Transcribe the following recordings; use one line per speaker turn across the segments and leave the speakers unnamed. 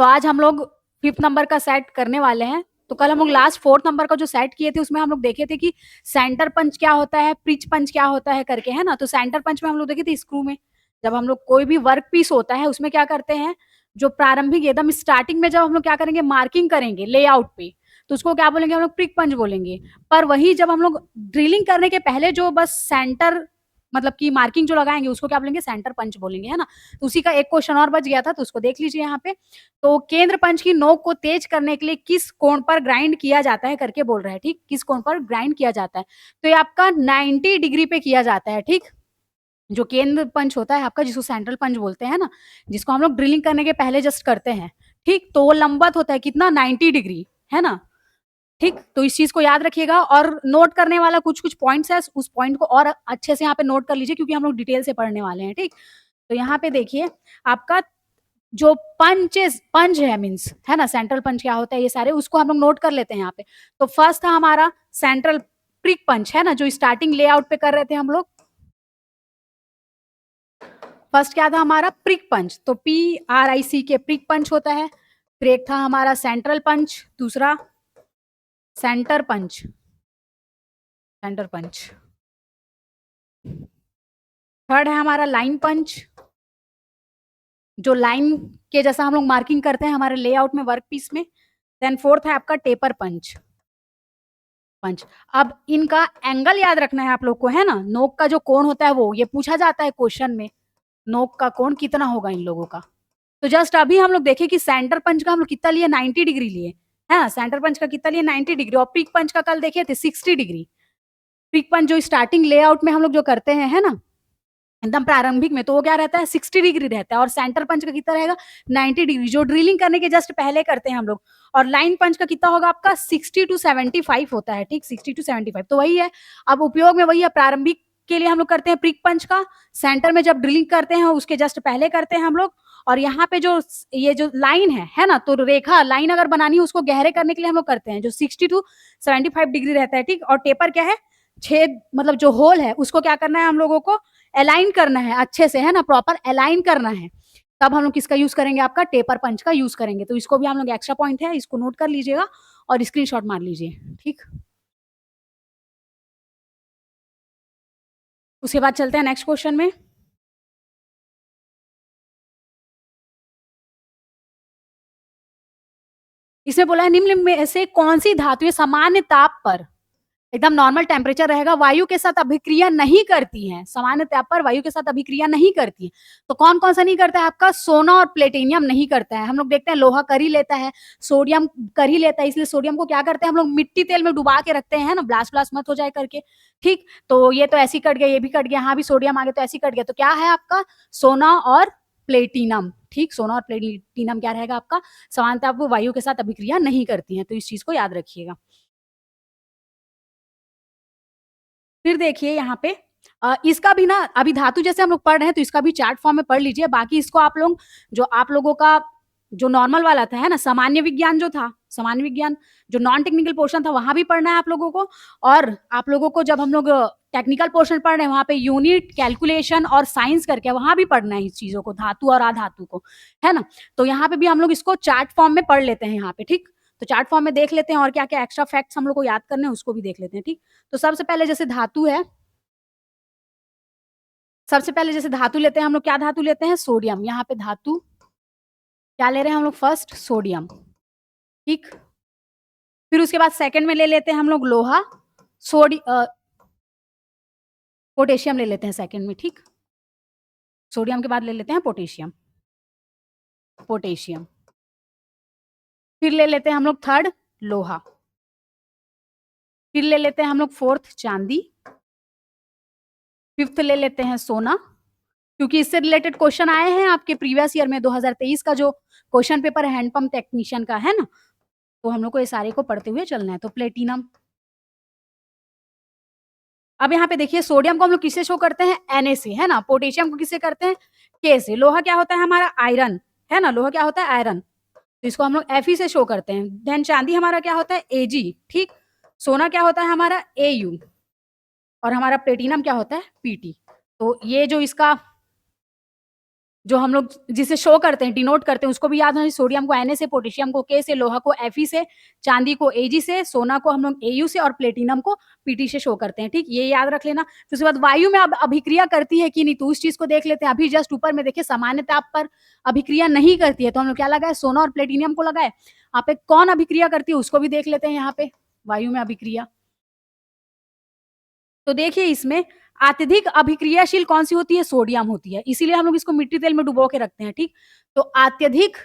तो आज हम लोग 5th नंबर का सेट करने वाले हैं। तो कल हम लोग लास्ट 4th नंबर का जो सेट किए थे उसमें हम लोग देखे थे कि सेंटर पंच क्या होता है, पिच पंच क्या होता है करके, है ना। तो सेंटर पंच में हम लोग देखे थे स्क्रू में जब हम लोग कोई भी वर्क पीस होता है उसमें क्या करते हैं, जो प्रारंभिक एकदम स्टार्टिंग में जब हम लोग क्या करेंगे, मार्किंग करेंगे लेआउट पे, तो उसको क्या बोलेंगे हम लोग, प्रिक पंच बोलेंगे। पर वही जब हम लोग ड्रिलिंग करने के पहले जो बस सेंटर मतलब की मार्किंग जो लगाएंगे उसको क्या बोलेंगे, सेंटर पंच बोलेंगे, है ना। तो उसी का एक क्वेश्चन और बच गया था, तो उसको देख लीजिए यहाँ पे। तो केंद्र पंच की नोक को तेज करने के लिए किस कोण पर ग्राइंड किया जाता है करके बोल रहा है, ठीक। किस कोण पर ग्राइंड किया जाता है, तो ये आपका 90 डिग्री पे किया जाता है, ठीक। जो केंद्र पंच होता है आपका, जिसको सेंट्रल पंच बोलते हैं ना, जिसको हम लोग ड्रिलिंग करने के पहले जस्ट करते हैं, ठीक। तो वो लंबवत होता है कितना, 90 डिग्री, है ना, ठीक। तो इस चीज को याद रखिएगा और नोट करने वाला कुछ कुछ पॉइंट्स है, उस पॉइंट को और अच्छे से यहाँ पे नोट कर लीजिए क्योंकि हम लोग डिटेल से पढ़ने वाले हैं, ठीक। तो यहाँ पे देखिए आपका जो पंच है, मीन्स, है ना, सेंट्रल पंच क्या होता है, ये सारे उसको हम लोग नोट कर लेते हैं यहाँ पे। तो फर्स्ट था हमारा सेंट्रल प्रिक पंच, है ना, जो स्टार्टिंग लेआउट पे कर रहे थे हम लोग। फर्स्ट क्या था हमारा, प्रिक पंच, तो PRIC के प्रिक पंच होता है। फिर एक था हमारा सेंट्रल पंच, दूसरा center punch, center punch. Third है हमारा लाइन पंच, जो लाइन के जैसा हम लोग मार्किंग करते हैं हमारे लेआउट में वर्क पीस में। देन फोर्थ है आपका टेपर पंच, पंच। अब इनका एंगल याद रखना है आप लोग को, है ना। नोक का जो कोण होता है वो ये पूछा जाता है क्वेश्चन में, नोक का कोण कितना होगा इन लोगों का। तो जस्ट अभी हम लोग देखें कि सेंटर पंच का हम लोग कितना लिए, 90 डिग्री लिए, है ना। सेंटर पंच का कितना लिए, 90 डिग्री। और प्रिक पंच का कल देखे थे 60 डिग्री। प्रिक पंच जो स्टार्टिंग लेआउट में हम लोग जो करते हैं, है ना, एकदम प्रारंभिक में, तो वो क्या रहता है, 60 डिग्री रहता है। और सेंटर पंच का कितना रहेगा, 90 डिग्री, जो ड्रिलिंग करने के जस्ट पहले करते हैं हम लोग। और लाइन पंच का कितना होगा आपका, 60 to 75 होता है, ठीक, 60 to 75। तो वही है, अब उपयोग में वही है। प्रारंभिक के लिए हम लोग करते हैं प्रिक पंच का, सेंटर में जब ड्रिलिंग करते हैं उसके जस्ट पहले करते हैं हम लोग। और यहाँ पे जो ये जो लाइन है ना, तो रेखा लाइन अगर बनानी है उसको गहरे करने के लिए हम लोग करते हैं, जो 60 to 75 डिग्री रहता है, ठीक। और टेपर क्या है, छेद मतलब जो होल है उसको क्या करना है हम लोगों को, अलाइन करना है अच्छे से, है ना, प्रॉपर अलाइन करना है। तब हम लोग किसका यूज करेंगे, आपका टेपर पंच का यूज करेंगे। तो इसको भी हम लोग एक्स्ट्रा पॉइंट है, इसको नोट कर लीजिएगा और स्क्रीनशॉट मार लीजिए, ठीक। उसके बाद चलते हैं नेक्स्ट क्वेश्चन में। इसमें बोला है निम्न में से कौन सी धातुएं सामान्य ताप पर, एकदम नॉर्मल टेम्परेचर रहेगा, वायु के साथ अभिक्रिया नहीं करती हैं, सामान्य ताप पर वायु के साथ अभिक्रिया नहीं करती है। तो कौन कौन सा नहीं करता है आपका, सोना और प्लेटिनियम नहीं करता है। हम लोग देखते हैं लोहा कर ही लेता है, सोडियम कर ही लेता है, इसलिए सोडियम को क्या करते हैं हम लोग, मिट्टी तेल में डुबा के रखते हैं ना, ब्लास्ट ब्लास्ट मत हो जाए करके, ठीक। तो ये तो ऐसी कट गया, ये भी कट गया, यहाँ भी सोडियम आ गया तो ऐसी कट गया। तो क्या है आपका, सोना और प्लेटिनम, ठीक। सोना और प्लेटिनम क्या रहेगा आपका, समानता वो वायु के साथ अभिक्रिया नहीं करती है। तो इस चीज को याद रखिएगा। फिर देखिए यहाँ पे इसका भी ना, अभी धातु जैसे हम लोग पढ़ रहे हैं तो इसका भी चार्ट फॉर्म में पढ़ लीजिए। बाकी इसको आप लोग, जो आप लोगों का जो नॉर्मल वाला था, है ना, सामान्य विज्ञान जो था, सामान्य विज्ञान जो नॉन टेक्निकल पोर्शन था वहां भी पढ़ना है आप लोगों को। और आप लोगों को जब हम लोग टेक्निकल पोर्शन पढ़ रहे हैं वहां पे यूनिट, कैलकुलेशन और साइंस करके वहां भी पढ़ना है इस चीजों को, धातु और अधातु को, है ना। तो यहाँ पे भी हम लोग इसको चार्ट फॉर्म में पढ़ लेते हैं यहाँ पे, ठीक। तो चार्ट फॉर्म में देख लेते हैं और क्या क्या एक्स्ट्रा फैक्ट्स हम लोग को याद करने हैं उसको भी देख लेते हैं, ठीक। तो सबसे पहले जैसे धातु है, सबसे पहले जैसे धातु लेते हैं हम लोग, क्या धातु लेते हैं, सोडियम। यहाँ पे धातु क्या ले रहे हैं हम लोग, फर्स्ट सोडियम, ठीक। फिर उसके बाद सेकंड में ले लेते हैं हम लोग लोहा, पोटेशियम ले लेते हैं सेकंड में, ठीक। सोडियम के बाद ले लेते हैं पोटेशियम, पोटेशियम। फिर ले लेते हैं हम लोग थर्ड लोहा, फिर ले लेते हैं हम लोग फोर्थ चांदी, फिफ्थ ले लेते हैं सोना, क्योंकि इससे रिलेटेड क्वेश्चन आए हैं आपके प्रीवियस ईयर में, 2023 का जो क्वेश्चन पेपर है हैंडपंप टेक्नीशियन का, है ना। तो हम लोग को ये सारे को पढ़ते हुए चलना है। तो प्लेटिनम। अब यहाँ पे देखिए सोडियम को हम लोग किससे शो करते हैं, Na से, है ना। पोटेशियम को किससे करते हैं, K से। लोहा क्या होता है हमारा, आयरन, है ना, लोहा क्या होता है, आयरन, तो इसको हम लोग Fe से शो करते हैं। देन चांदी हमारा क्या होता है, Ag, ठीक। सोना क्या होता है हमारा, Au। और हमारा प्लेटिनम क्या होता है, Pt। तो ये जो इसका जो हम लोग जिसे शो करते हैं, डिनोट करते हैं, उसको भी याद होना चाहिए। सोडियम को Na से, पोटेशियम को K से, लोहा को Fe से, चांदी को Ag से, सोना को हम लोग Au से और प्लेटिनम को Pt से शो करते हैं, ठीक? ये याद रख लेना। फिर उसके बाद वायु में अब अभिक्रिया करती है कि नहीं, तो उस चीज़ को देख लेते हैं। अभी जस्ट ऊपर में देखिए सामान्य ताप पर अभिक्रिया नहीं करती है, तो हम लोग क्या लगाए? सोना और प्लेटिनियम को लगाए। यहाँ पे कौन अभिक्रिया करती है, उसको भी देख लेते हैं यहाँ पे, वायु में अभिक्रिया। तो देखिए इसमें अत्यधिक अभिक्रियाशील कौन-सी होती है? सोडियम होती है। इसीलिए हम लोग इसको मिट्टी तेल में डुबो के रखते हैं, ठीक? तो अत्यधिक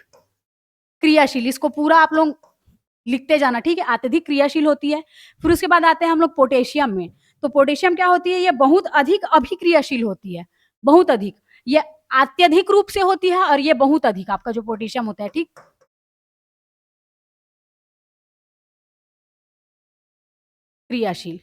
क्रियाशील, इसको पूरा आप लोग लिखते जाना, ठीक है? अत्यधिक क्रियाशील होती है। फिर उसके बाद आते हैं हम लोग पोटेशियम में। तो पोटेशियम क्या होती है? ये बहुत अधिक अभिक्रियाशील होती है, बहुत अधिक। ये अत्यधिक रूप से होती है और ये बहुत अधिक, आपका जो पोटेशियम होता है, ठीक? क्रियाशील।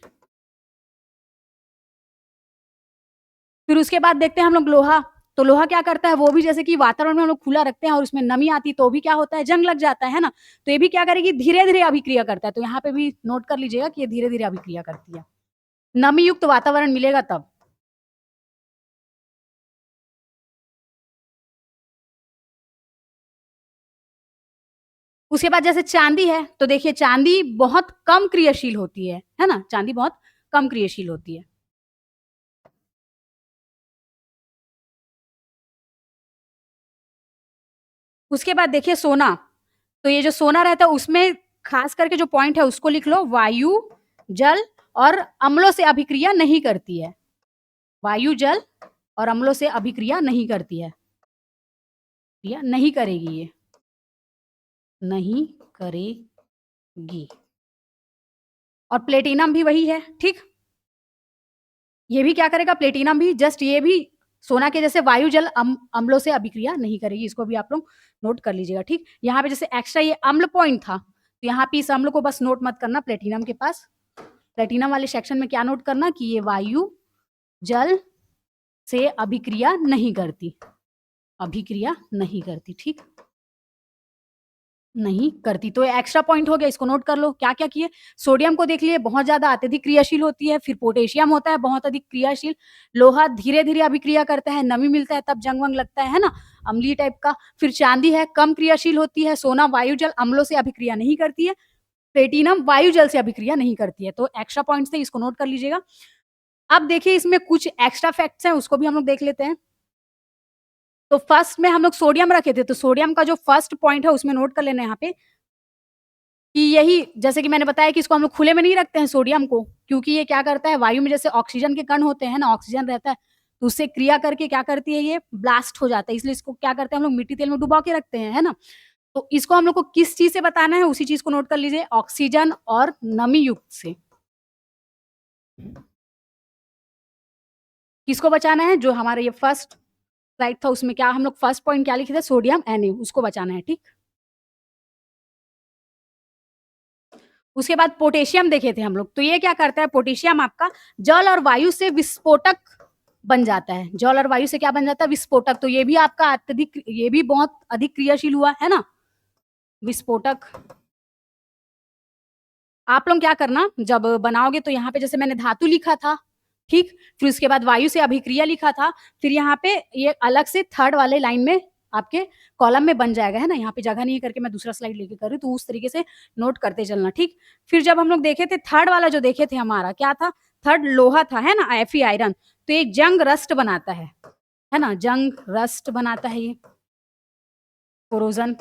फिर उसके बाद देखते हैं हम लोग लोहा। तो लोहा क्या करता है? वो भी जैसे कि वातावरण में हम लोग खुला रखते हैं और उसमें नमी आती तो भी क्या होता है? जंग लग जाता है ना? तो ये भी क्या करेगी? धीरे-धीरे अभिक्रिया करता है। तो यहाँ पे भी नोट कर लीजिएगा कि ये धीरे-धीरे अभिक्रिया करती है। नमी युक्त वातावरण मिलेगा तब। उसके बाद जैसे चांदी है, तो देखिए चांदी बहुत कम क्रियाशील होती है ना? चांदी बहुत कम क्रियाशील होती है। उसके बाद देखिए सोना, तो ये जो सोना रहता है उसमें खास करके जो पॉइंट है उसको लिख लो, वायु, जल और अम्लों से अभिक्रिया नहीं करती है। वायु, जल और अम्लों से अभिक्रिया नहीं करती है। क्रिया नहीं करेगी ये, नहीं करेगी। और प्लेटिनम भी वही है, ठीक? ये भी क्या करेगा? प्लेटिनम भी जस्ट ये भी सोना के जैसे वायु, जल, अम्लों से अभिक्रिया नहीं करेगी। इसको भी आप लोग नोट कर लीजिएगा, ठीक? यहाँ पे जैसे एक्स्ट्रा ये अम्ल पॉइंट था, तो यहाँ पे इस अम्ल को बस नोट मत करना प्लेटिनम के पास। प्लेटिनम वाले सेक्शन में क्या नोट करना कि ये वायु, जल से अभिक्रिया नहीं करती, अभिक्रिया नहीं करती, ठीक? नहीं करती। तो ये एक्स्ट्रा पॉइंट हो गया, इसको नोट कर लो। क्या-क्या किए? सोडियम को देख लिए, बहुत ज़्यादा अत्यधिक क्रियाशील होती है। फिर पोटेशियम होता है बहुत अधिक क्रियाशील। लोहा धीरे-धीरे अभिक्रिया करता है, नमी मिलता है तब जंग-वंग लगता है ना? अम्लीय टाइप का। फिर चांदी है, कम क्रियाशील होती है। सोना वायु, जल, अम्लों से अभिक्रिया नहीं करती है। प्लेटिनम वायु, जल से अभिक्रिया नहीं करती है। तो एक्स्ट्रा पॉइंट्स थे, इसको नोट कर लीजिएगा। अब देखिए इसमें कुछ एक्स्ट्रा फैक्ट्स हैं, उसको भी हम लोग देख लेते हैं। तो फर्स्ट में हम लोग सोडियम रखे थे, तो सोडियम का जो फर्स्ट पॉइंट है उसमें नोट कर लेना यहाँ पे कि यही जैसे कि मैंने बताया कि इसको हम लोग खुले में नहीं रखते हैं सोडियम को, क्योंकि ये क्या करता है वायु में जैसे ऑक्सीजन के कण होते हैं ना, ऑक्सीजन रहता है, तो उससे क्रिया करके क्या करती है ये ब्लास्ट हो जाता है। इसलिए इसको क्या करते हैं हम लोग मिट्टी तेल में डुबा के रखते हैं, है ना? तो इसको हम लोग को किस चीज़ से बताना है उसी चीज़ को नोट कर लीजिए, ऑक्सीजन और नमी युक्त से। किसको बचाना है? जो हमारा ये फर्स्ट स्लाइड था उसमें क्या हम लोग फर्स्ट पॉइंट क्या लिखे थे? सोडियम Na उसको बचाना है, ठीक? उसके बाद पोटेशियम देखे थे हम लोग, तो ये क्या करता है पोटेशियम आपका जल और वायु से विस्फोटक बन जाता है। जल और वायु से क्या बन जाता है? विस्फोटक। तो ये भी आपका अत्यधिक ये भी बहुत अधिक क्रियाशील हुआ, है ना? विस्फोटक। आप लोग क्या करना जब बनाओगे तो यहाँ पे जैसे मैंने धातु लिखा था, ठीक? फिर उसके बाद वायु से अभिक्रिया लिखा था, फिर यहाँ पे ये अलग से थर्ड वाले लाइन में आपके कॉलम में बन जाएगा, है ना? यहाँ पे जगह नहीं है करके मैं दूसरा स्लाइड लेके कर रही हूँ, तो उस तरीके से नोट करते चलना, ठीक? फिर जब हम लोग देखे थे थर्ड वाला जो देखे थे हमारा क्या था? थर्ड लोहा था, है ना? Fe आयरन, तो ये जंग रस्ट बनाता है ना? जंग रस्ट बनाता है ये, कोरोजन,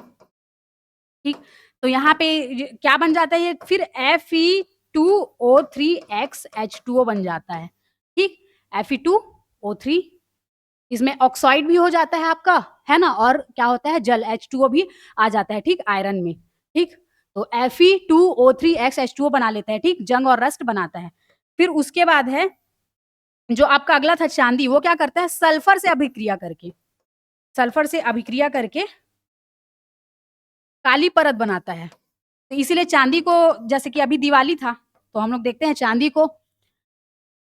ठीक? तो यहाँ पे ये क्या बन जाता है ये फिर Fe2O3X H2O बन जाता है, ठीक? Fe2O3 इसमें ऑक्साइड भी हो जाता है आपका, है ना? और क्या होता है जल H2O भी आ जाता है, ठीक? आयरन में, ठीक? तो Fe2O3X H2O बना लेता है, ठीक? जंग और रस्ट बनाता है। फिर उसके बाद है जो आपका अगला था चांदी, वो क्या करता है सल्फर से अभिक्रिया करके काली परत बनाता है। तो इसीलिए चांदी को जैसे कि अभी दिवाली था, तो हम लोग देखते हैं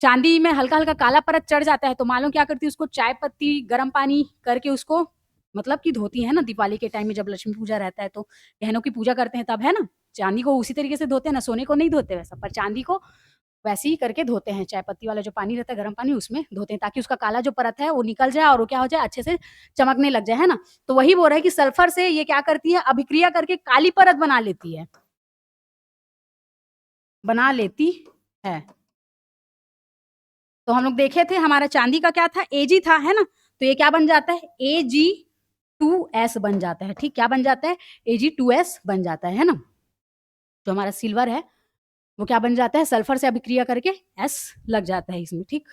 चांदी में हल्का-हल्का काला परत चढ़ जाता है, तो मालूम क्या करती है उसको चाय पत्ती, गरम पानी करके उसको मतलब कि धोती है ना दिवाली के टाइम में जब लक्ष्मी पूजा रहता है, तो गहनों की पूजा करते हैं तब, है ना? चांदी को उसी तरीके से धोते हैं ना, सोने को नहीं धोते वैसा, पर चांदी को वैसे ही करके धोते हैं, चाय पत्ती वाला जो पानी रहता है गर्म पानी उसमें धोते हैं ताकि उसका काला जो परत है वो निकल जाए और वो क्या हो जाए अच्छे से चमकने लग जाए, है ना? तो वही बोल रहा है कि सल्फर से ये क्या करती है अभिक्रिया करके काली परत बना लेती है। बना लेती है। तो हम लोग देखे थे हमारा चांदी का क्या था Ag था, है ना? तो ये क्या बन जाता है Ag2S बन जाता है, ठीक? क्या बन जाता है? Ag2S बन जाता है ना? जो हमारा सिल्वर है वो क्या बन जाता है सल्फर से अभिक्रिया करके S लग जाता है इसमें, ठीक?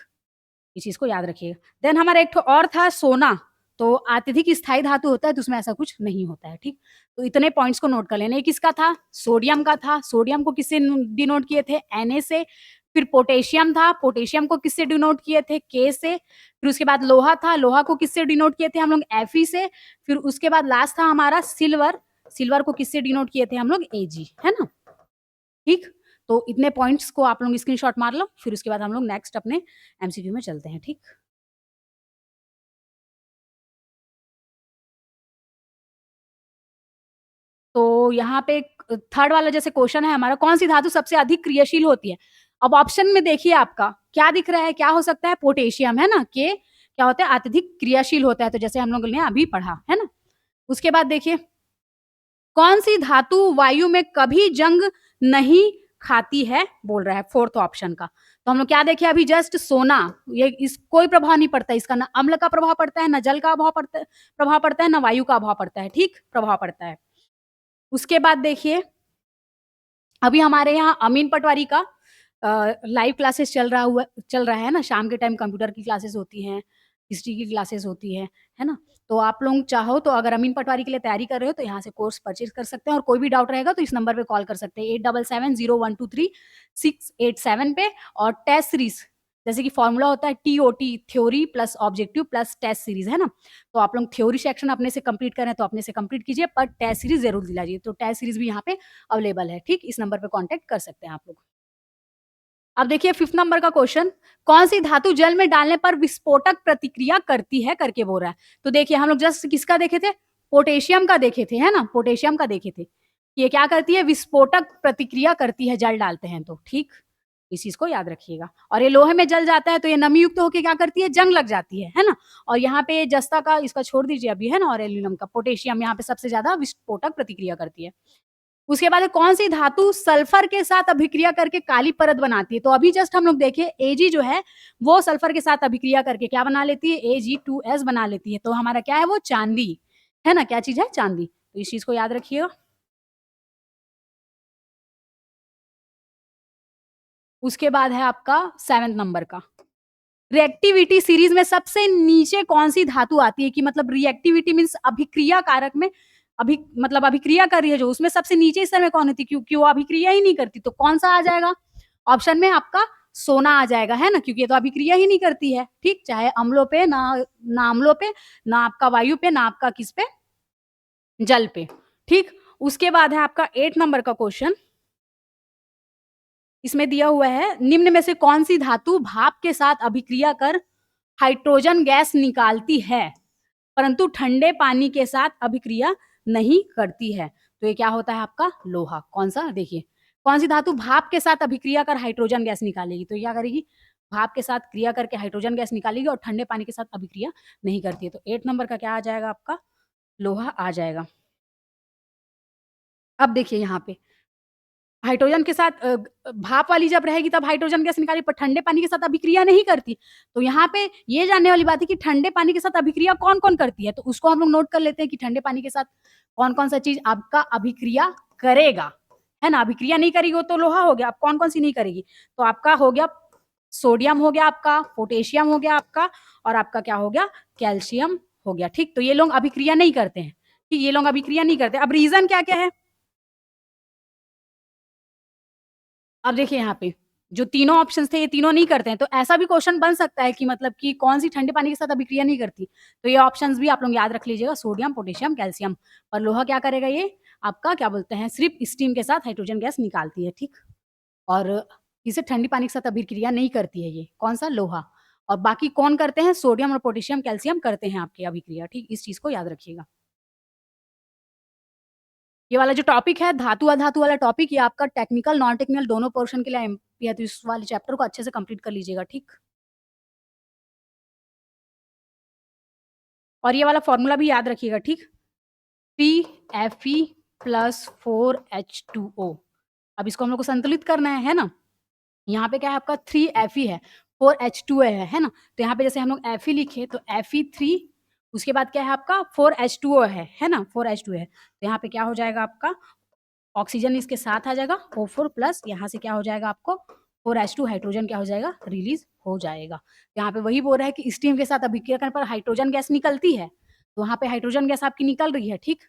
इस चीज़ को याद रखिएगा। देन हमारा एक ठो और था सोना, तो अत्यधिक स्थायी धातु होता है तो उसमें ऐसा कुछ नहीं होता है, ठीक? तो इतने पॉइंट्स को नोट कर लेना। ये किसका था? सोडियम का था। सोडियम को किससे डिनोट किए थे? Na से। फिर पोटेशियम था, पोटेशियम को किससे डिनोट किए थे? K से। फिर उसके बाद लोहा था, लोहा को किससे डिनोट किए थे हम लोग? Fe से। फिर उसके बाद लास्ट था हमारा सिल्वर, सिल्वर को किससे डिनोट किए थे हम लोग? Ag, है ना? ठीक? तो इतने पॉइंट्स को आप लोग स्क्रीनशॉट मार लो, फिर उसके बाद हम लोग नेक्स्ट अपने एमसीक्यू में चलते हैं, ठीक? तो यहाँ पे थर्ड वाला जैसे क्वेश्चन है हमारा, कौन-सी धातु सबसे अधिक क्रियाशील होती है? अब ऑप्शन में देखिए आपका, क्या दिख रहा है? क्या हो सकता है? पोटेशियम, है ना? के क्या होता है? अत्यधिक क्रियाशील होता है, तो जैसे हम लोगों ने अभी पढ़ा, है ना? उसके बाद देखिए, कौन-सी धातु वायु में कभी जंग नहीं खाती है? बोल रहा है फोर्थ ऑप्शन का। तो हम लोग क्या देखे अभी जस्ट सोना, ये इस कोई प्रभाव नहीं पड़ता इसका, ना अम्ल का प्रभाव पड़ता है, ना जल का प्रभाव पड़ता है, ना वायु का प्रभाव पड़ता है, ठीक? प्रभाव पड़ता है। उसके बाद देखिए, अभी हमारे यहाँ अमीन पटवारी का लाइव क्लासेस चल रहा है ना, शाम के टाइम कंप्यूटर की क्लासेस होती हैं, हिस्ट्री की क्लासेस होती है ना? तो आप लोग चाहो तो अगर अमीन पटवारी के लिए तैयारी कर रहे हो तो यहाँ से कोर्स परचेज़ कर सकते हैं और कोई भी डाउट रहेगा तो इस नंबर पे कॉल कर सकते हैं 8770123687 पे। और टेस्ट सीरीज़ जैसे कि फॉर्मूला होता है TOT theory plus objective plus test series, है ना? तो आप लोग थ्योरी सेक्शन अपने से कंप्लीट करें तो अपने से कंप्लीट कीजिए, पर टेस्ट सीरीज़ ज़रूर दिलाइए। तो टेस्ट सीरीज़ भी यहाँ पे अवेलेबल है, ठीक? इस नंबर पे कॉन्टैक्ट कर सकते हैं आप लोग। अब देखिए 5th नंबर का क्वेश्चन, कौन-सी धातु जल में डालने पर विस्फोटक प्रतिक्रिया करती है करके बोल रहा है। तो देखिए हम लोग जस्ट किसका देखे थे? पोटेशियम का देखे थे, है ना? पोटेशियम का देखे थे। ये क्या करती है? विस्फोटक प्रतिक्रिया करती है जल डालते हैं तो, ठीक? इस चीज़ को याद रखिएगा। और ये लोहे में जल जाता है तो ये नमी युक्त होके क्या करती है? जंग लग जाती है ना? और यहाँ पे जस्ता का इसका छोड़ दीजिए अभी, है ना? और एल्यूमीनियम का, पोटेशियम यहाँ पे सबसे ज़्यादा विस्फोटक प्रतिक्रिया करती है। उसके बाद कौन-सी धातु सल्फर के साथ अभिक्रिया करके काली परत बनाती है? तो अभी जस्ट हम लोग देखे Ag जो है, वो सल्फर के साथ अभिक्रिया करके क्या बना लेती है? Ag2S बना लेती है। तो हमारा क्या है वो? चांदी, है ना? क्या चीज़ है? चांदी। तो इस चीज़ को याद रखिएगा। उसके बाद है आपका 7th नंबर का। रिएक्टिविटी सीरीज़ में सबसे नीचे कौन-सी धातु आती है? कि मतलब रिएक्टिविटी मीन्स अभिक्रिया कारक में मतलब अभिक्रिया कर रही है जो, उसमें सबसे नीचे इस समय कौन होती है? क्योंकि वो अभिक्रिया ही नहीं करती, तो कौन-सा आ जाएगा? ऑप्शन में आपका सोना आ जाएगा, है ना? क्योंकि ये तो अभिक्रिया ही नहीं करती है, ठीक? चाहे अम्लों पे ना अम्लों पे, ना आपका वायु पे, ना आपका किस पे? जल पे, ठीक? उसके बाद है आपका 8 नंबर का क्वेश्चन। इसमें दिया हुआ है, निम्न में से कौन-सी धातु भाप के साथ अभिक्रिया कर हाइड्रोजन गैस निकालती है, परंतु ठंडे पानी के साथ अभिक्रिया नहीं करती है? तो ये क्या होता है आपका? लोहा। कौन-सा? देखिए, कौन-सी धातु भाप के साथ अभिक्रिया कर हाइड्रोजन गैस निकालेगी? तो ये क्या करेगी? भाप के साथ क्रिया करके हाइड्रोजन गैस निकालेगी और ठंडे पानी के साथ अभिक्रिया नहीं करती है। तो 8 नंबर का क्या आ जाएगा आपका? लोहा आ जाएगा। अब देखिए यहाँ पे हाइड्रोजन के साथ भाप वाली जब रहेगी तब हाइड्रोजन गैस निकाली, पर ठंडे पानी के साथ अभिक्रिया नहीं करती। तो यहाँ पे ये जानने वाली बात है कि ठंडे पानी के साथ अभिक्रिया कौन-कौन करती है? तो उसको हम लोग नोट कर लेते हैं कि ठंडे पानी के साथ कौन-कौन सा चीज़ आपका अभिक्रिया करेगा, है ना? अभिक्रिया नहीं करेगी वो तो लोहा हो गया, अब कौन-कौन सी नहीं करेगी? तो आपका हो गया सोडियम हो गया आपका, पोटेशियम हो गया आपका और आपका क्या हो गया? कैल्शियम हो गया, ठीक? तो ये लोग अभिक्रिया नहीं करते हैं, ठीक? ये लोग अभिक्रिया नहीं करते। अब रीज़न क्या-क्या है? अब देखिए यहाँ पे, जो तीनों ऑप्शंस थे ये तीनों नहीं करते हैं, तो ऐसा भी क्वेश्चन बन सकता है कि मतलब कि कौन-सी ठंडे पानी के साथ अभिक्रिया नहीं करती। तो ये ऑप्शंस भी आप लोग याद रख लीजिएगा, सोडियम, पोटेशियम, कैल्शियम। और लोहा क्या करेगा ये? आपका क्या बोलते हैं, सिर्फ़ स्टीम के साथ हाइड्रोजन गैस निकालती है, ठीक? और इसे ठंडी पानी के साथ अभिक्रिया नहीं करती है ये, कौन-सा? लोहा। और बाकी कौन करते हैं? सोडियम और पोटेशियम, कैल्शियम करते हैं आपकी अभिक्रिया, ठीक? इस चीज़ को याद रखिएगा। ये वाला जो टॉपिक है धातु अधातु वाला टॉपिक, ये आपका टेक्निकल नॉन टेक्निकल दोनों पोर्शन के लिए एमपी है, तो इस वाले चैप्टर को अच्छे से कंप्लीट कर लीजिएगा, ठीक। और ये वाला फॉर्मूला भी याद रखिएगा, ठीक। 3Fe plus 4H2O। अब इसको हम लोग को संतुलित करना है ना। यहाँ पे क्या है आपका 3Fe है, 4H2O है ना। तो यहाँ पे जैसे हम लोग Fe लिखे तो Fe3, उसके बाद क्या है आपका 4H2O है ना, 4H2O है। तो यहाँ पे क्या हो जाएगा आपका ऑक्सीजन इसके साथ आ जाएगा O4 प्लस, यहाँ से क्या हो जाएगा आपको 4H2 हाइड्रोजन क्या हो जाएगा रिलीज हो जाएगा। यहाँ पे वही बोल रहा है कि स्टीम के साथ अभिक्रिया करने पर हाइड्रोजन गैस निकलती है, तो वहाँ पे हाइड्रोजन गैस आपकी निकल रही है, ठीक।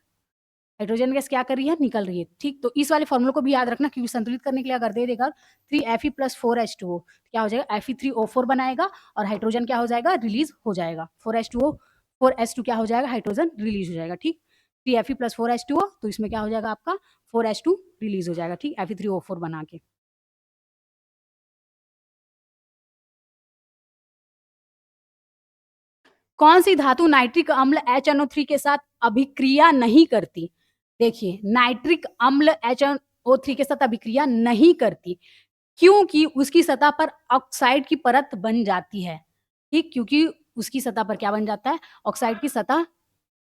हाइड्रोजन गैस क्या कर रही है निकल रही है, ठीक। तो इस वाले फॉर्मूला को भी याद रखना, क्योंकि संतुलित करने के लिए अगर दे देगा 3Fe प्लस 4H2O क्या हो जाएगा Fe3O4 बनाएगा और हाइड्रोजन क्या हो जाएगा रिलीज हो जाएगा, 4H2 क्या हो जाएगा हाइड्रोजन रिलीज हो जाएगा, ठीक। 3Fe प्लस 4H2O, तो इसमें क्या हो जाएगा आपका 4H2 रिलीज हो जाएगा, ठीक, Fe3O4 बना के। कौन सी धातु नाइट्रिक अम्ल HNO3 के साथ अभिक्रिया नहीं करती? देखिए नाइट्रिक अम्ल HNO3 के साथ अभिक्रिया नहीं करती, क्योंकि उसकी सतह पर ऑक्साइड की परत बन जाती है, ठीक। क्योंकि उसकी सतह पर क्या बन जाता है ऑक्साइड की सतह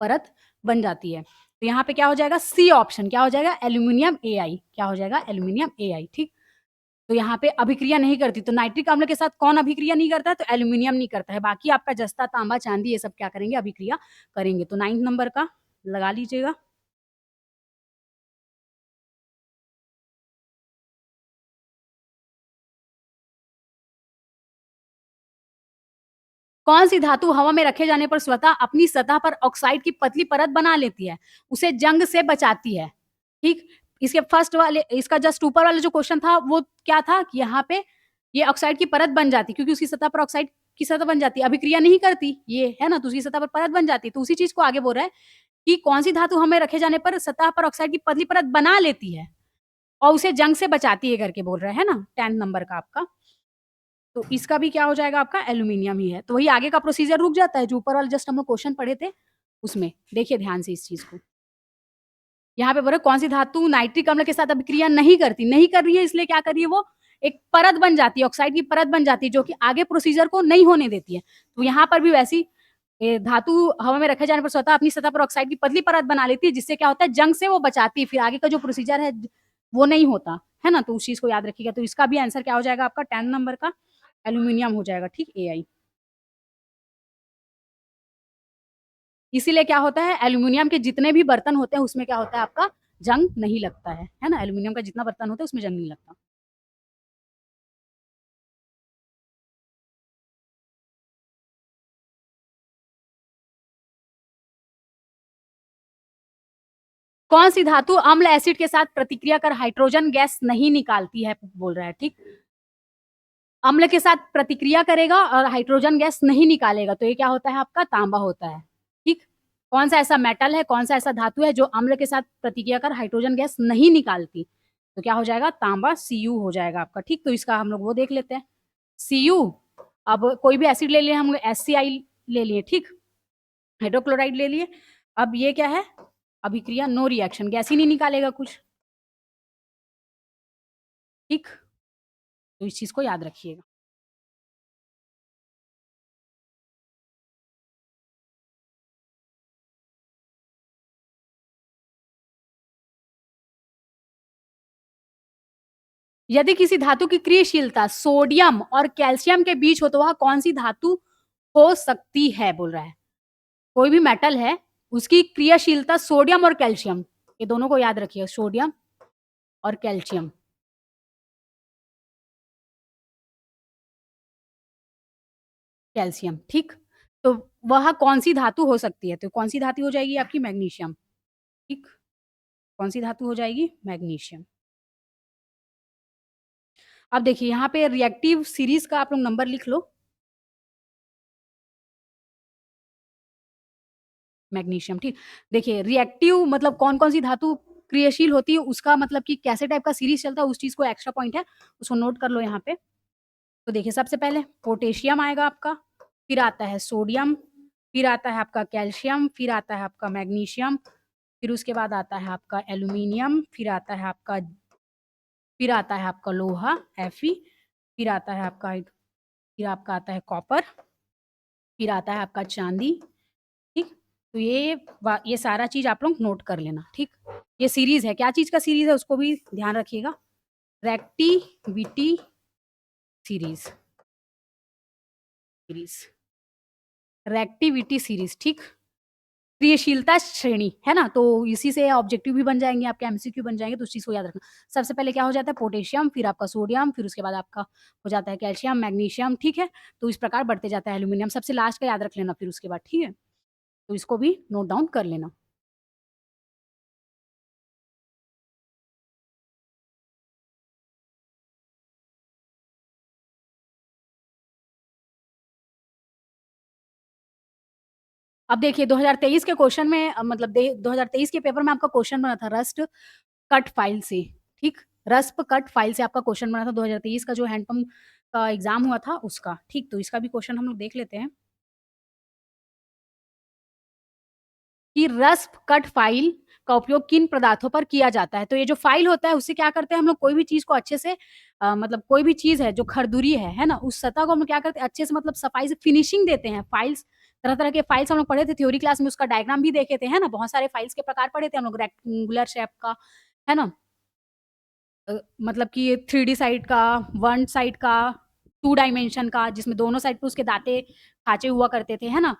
परत बन जाती है। तो यहाँ पे क्या हो जाएगा सी ऑप्शन क्या हो जाएगा एल्यूमिनियम Ai, क्या हो जाएगा एल्यूमिनियम Ai, ठीक। तो यहाँ पे अभिक्रिया नहीं करती, तो नाइट्रिक अम्ल के साथ कौन अभिक्रिया नहीं करता है तो एल्यूमिनियम नहीं करता है, बाकी आपका जस्ता तांबा चांदी ये सब क्या करेंगे अभिक्रिया करेंगे। तो 9 नंबर का लगा लीजिएगा। कौन सी धातु हवा में रखे जाने पर स्वतः अपनी सतह पर ऑक्साइड की पतली परत बना लेती है, उसे जंग से बचाती है, ठीक। इसके फर्स्ट वाले इसका जस्ट ऊपर वाला जो क्वेश्चन था वो क्या था कि यहाँ पे ये ऑक्साइड की परत बन जाती क्योंकि उसकी सतह पर ऑक्साइड की सतह बन जाती है, अभिक्रिया नहीं करती ये है ना, तो उसकी सतह पर परत बन जाती है। तो उसी चीज को आगे बोल रहा है कि कौन सी धातु हमें रखे जाने पर सतह पर ऑक्साइड की पतली परत बना लेती है और उसे जंग से बचाती है करके बोल रहा है ना 10 नंबर का आपका। तो इसका भी क्या हो जाएगा आपका एल्यूमिनियम ही है। तो वही आगे का प्रोसीजर रुक जाता है जो ऊपर वाले जस्ट हम लोग क्वेश्चन पढ़े थे उसमें। देखिए ध्यान से इस चीज को, यहाँ पे बोल रहे कौन सी धातु नाइट्रिक अम्ल के साथ अभिक्रिया नहीं करती, नहीं कर रही है इसलिए क्या कर रही है वो एक परत बन जाती है, ऑक्साइड की परत बन जाती है जो कि आगे प्रोसीजर को नहीं होने देती है। तो यहाँ पर भी वैसी धातु हवा में रखे जाने पर स्वतः अपनी सतह पर ऑक्साइड की पतली परत बना लेती है जिससे क्या होता है जंग से वो बचाती है, फिर आगे का जो प्रोसीजर है वो नहीं होता है ना। तो उस चीज को याद रखिएगा। तो इसका भी आंसर क्या हो जाएगा आपका 10 नंबर का एल्यूमिनियम हो जाएगा, ठीक Ai। इसीलिए क्या होता है एल्यूमिनियम के जितने भी बर्तन होते हैं उसमें क्या होता है आपका जंग नहीं लगता है ना। एल्यूमिनियम का जितना बर्तन होता है उसमें जंग नहीं लगता। कौन सी धातु अम्ल एसिड के साथ प्रतिक्रिया कर हाइड्रोजन गैस नहीं निकालती है बोल रहा है, ठीक। अम्ल के साथ प्रतिक्रिया करेगा और हाइड्रोजन गैस नहीं निकालेगा तो ये क्या होता है आपका तांबा होता है, ठीक। कौन सा ऐसा मेटल है कौन सा ऐसा धातु है जो अम्ल के साथ प्रतिक्रिया कर हाइड्रोजन गैस नहीं निकालती, तो क्या हो जाएगा तांबा Cu हो जाएगा आपका, ठीक। तो इसका हम लोग वो देख लेते हैं Cu। अब कोई भी एसिड ले लिए हम HCl ले लिए, ठीक, हाइड्रोक्लोराइड ले लिए। अब ये क्या है अभिक्रिया नो रिएक्शन, गैस ही नहीं निकालेगा कुछ, ठीक। तो इस चीज को याद रखिएगा। यदि किसी धातु की क्रियाशीलता सोडियम और कैल्शियम के बीच हो तो वह कौन सी धातु हो सकती है बोल रहा है। कोई भी मेटल है उसकी क्रियाशीलता सोडियम और कैल्शियम, ये दोनों को याद रखिए सोडियम और कैल्शियम। कैल्शियम, ठीक। तो वह कौन सी धातु हो सकती है, तो कौन सी धातु हो जाएगी आपकी मैग्नीशियम, ठीक। कौन सी धातु हो जाएगी मैग्नीशियम। अब देखिए यहाँ पे रिएक्टिव सीरीज का आप लोग नंबर लिख लो। मैग्नीशियम, ठीक। देखिए रिएक्टिव मतलब कौन कौन सी धातु क्रियाशील होती है उसका मतलब कि कैसे टाइप का सीरीज चलता है उस चीज को एक्स्ट्रा पॉइंट है उसको नोट कर लो यहाँ पे। तो देखिए सबसे पहले पोटेशियम आएगा आपका, फिर आता है सोडियम, फिर आता है आपका कैल्शियम, फिर आता है आपका मैग्नीशियम, फिर उसके बाद आता है आपका एल्यूमिनियम, फिर आता है आपका लोहा Fe, फिर आपका आता है कॉपर, फिर आता है आपका चांदी, ठीक। तो ये सारा चीज आप लोग नोट कर लेना, ठीक। ये सीरीज है, क्या चीज का सीरीज है उसको भी ध्यान रखिएगा, रेक्टिविटी सीरीज, रेक्टिविटी सीरीज, ठीक। क्रियाशीलता श्रेणी है ना, तो इसी से ऑब्जेक्टिव भी बन जाएंगे आपके, एमसीक्यू बन जाएंगे, तो उस चीज को याद रखना। सबसे पहले क्या हो जाता है, पोटेशियम, फिर आपका सोडियम, फिर उसके बाद आपका हो जाता है कैल्शियम, मैग्नीशियम, ठीक है। तो इस प्रकार बढ़ते जाता है, एल्यूमिनियम सबसे लास्ट का याद रख लेना फिर उसके बाद, ठीक है। तो इसको भी नोट डाउन कर लेना। अब देखिए 2023 के क्वेश्चन में मतलब 2023 के पेपर में आपका क्वेश्चन बना था रस्ट कट फाइल से, ठीक। रस्प कट फाइल से आपका क्वेश्चन बना था 2023 का, जो हैंडपंप का एग्जाम हुआ था उसका, ठीक। तो इसका भी क्वेश्चन हम लोग देख लेते हैं कि रस्प कट फाइल का उपयोग किन पदार्थों पर किया जाता है। तो ये जो फाइल होता है उससे क्या करते हैं हम लोग, कोई भी चीज को अच्छे से मतलब कोई भी चीज है जो खरदुरी है ना, उस सतह को हम लोग क्या करते हैं अच्छे से, मतलब सफाई से फिनिशिंग देते हैं। फाइल्स, तरह तरह के फाइल्स हम लोग पढ़े थे थ्योरी क्लास में, उसका डायग्राम भी देखे थे, है ना। बहुत सारे फाइल्स के प्रकार पढ़े थे हम लोग, रेक्टेंगुलर शेप का, है ना, मतलब कि 3D साइड का, 1 साइड का, 2 डायमेंशन का, जिसमें दोनों साइड पे उसके दांते खाचे हुआ करते थे, है ना,